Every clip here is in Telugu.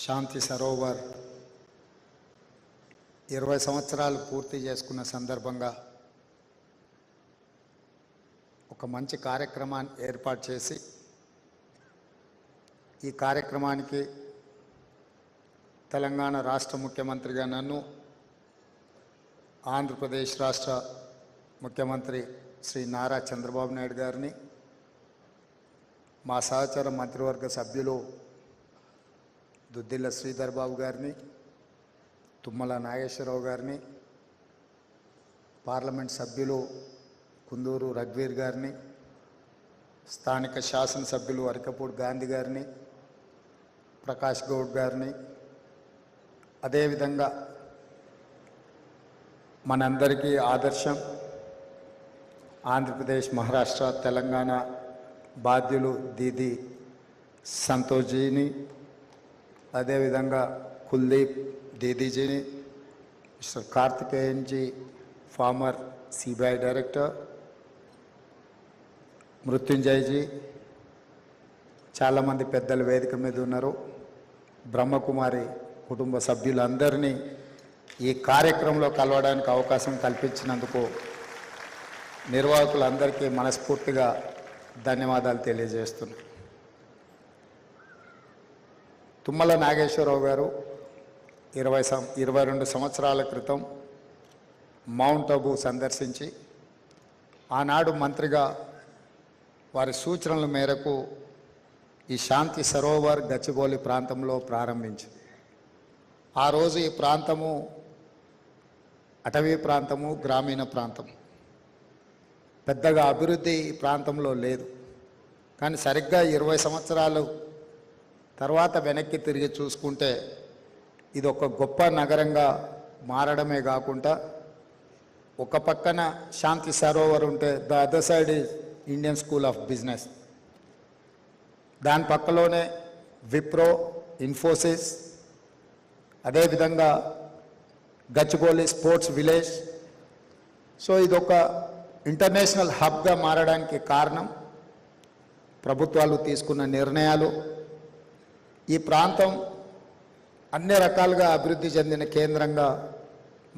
శాంతి సరోవర్ 20 సంవత్సరాలు పూర్తి చేసుకున్న సందర్భంగా ఒక మంచి కార్యక్రమాన్ని ఏర్పాటు చేసి ఈ కార్యక్రమానికి తెలంగాణ రాష్ట్ర ముఖ్యమంత్రిగా నన్ను, ఆంధ్రప్రదేశ్ రాష్ట్ర ముఖ్యమంత్రి శ్రీ నారా చంద్రబాబు నాయుడు గారిని, మా సహచర మంత్రివర్గ సభ్యులు దుద్దిల్ల శ్రీధర్ బాబు గారిని, తుమ్మల నాగేశ్వరరావు గారిని, పార్లమెంట్ సభ్యులు కుందూరు రఘువీర్ గారిని, స్థానిక శాసనసభ్యులు అరికపూడి గాంధీ గారిని, ప్రకాష్ గౌడ్ గారిని, అదేవిధంగా మనందరికీ ఆదర్శం ఆంధ్రప్రదేశ్, మహారాష్ట్ర, తెలంగాణ బాధ్యులు దీది సంతోష్జీని, అదేవిధంగా కుల్దీప్ దీదీజీని, mister Karthikeyan ji former CBI director, Mrityunjay ji, చాలామంది పెద్దలు వేదిక మీద ఉన్నారు, బ్రహ్మకుమారి కుటుంబ సభ్యులందరినీ ఈ కార్యక్రమంలో కలవడానికి అవకాశం కల్పించినందుకు నిర్వాహకులందరికీ మనస్ఫూర్తిగా ధన్యవాదాలు తెలియజేస్తున్నాను. తుమ్మల నాగేశ్వరరావు గారు 22 సంవత్సరాల క్రితం మౌంట్ అబూ సందర్శించి ఆనాడు మంత్రిగా వారి సూచనల మేరకు ఈ శాంతి సరోవర్ గచ్చిబౌలి ప్రాంతంలో ప్రారంభించింది. ఆ రోజు ఈ ప్రాంతము అటవీ ప్రాంతము, గ్రామీణ ప్రాంతం, పెద్దగా అభివృద్ధి ఈ ప్రాంతంలో లేదు. కానీ సరిగ్గా 20 సంవత్సరాలు తర్వాత వెనక్కి తిరిగి చూసుకుంటే ఇది ఒక గొప్ప నగరంగా మారడమే కాకుండా, ఒక పక్కన శాంతి సరోవర్ ఉంటే the other side is Indian school of business, దాని పక్కలోనే విప్రో, ఇన్ఫోసిస్, అదేవిధంగా గచ్చిబౌలి స్పోర్ట్స్ విలేజ్. సో ఇదొక ఇంటర్నేషనల్ హబ్గా మారడానికి కారణం ప్రభుత్వాలు తీసుకున్న నిర్ణయాలు. ఈ ప్రాంతం అన్ని రకాలుగా అభివృద్ధి చెందిన కేంద్రంగా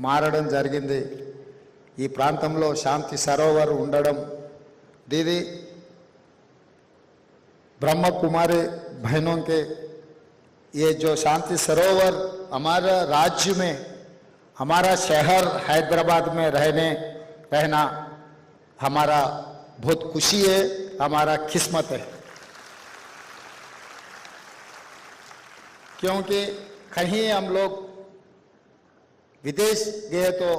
మారడం జరిగింది. ఈ ప్రాంతంలో శాంతి సరోవర్ ఉండడం, దీది ब्रह्म कुमारी बहनों के ये जो शांति सरोवर हमारा राज्य में, हमारा शहर हैदराबाद में रहना हमारा बहुत खुशी है, हमारा किस्मत है. क्योंकि कहीं हम लोग विदेश गए तो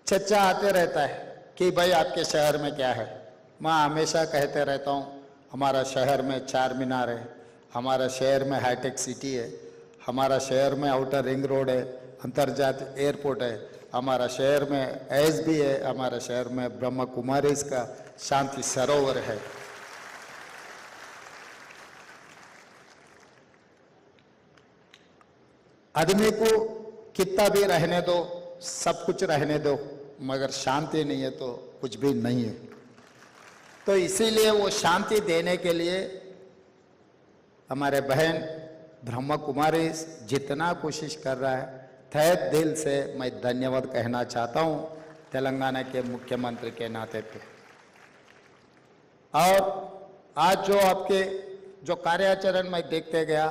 चर्चा आते रहता है कि भाई आपके शहर में क्या है. मैं हमेशा कहते रहता हूँ हमारा शहर में 4 मीनार है, हमारा शहर में हाईटेक सिटी है, हमारा शहर में आउटर रिंग रोड है, अंतर्जातीय एयरपोर्ट है, हमारा शहर में एएसबी है, हमारा शहर में ब्रह्म कुमारीज का शांति सरोवर है. आदमी को कितना भी रहने दो, सब कुछ रहने दो, मगर शांति नहीं है तो कुछ भी नहीं है. तो इसीलिए वो शांति देने के लिए हमारे बहन ब्रह्म कुमारी जितना कोशिश कर रहा है, तहे दिल से मैं धन्यवाद कहना चाहता हूँ तेलंगाना के मुख्यमंत्री के नाते पे. और आज जो आपके जो कार्याचरण में देखते गया,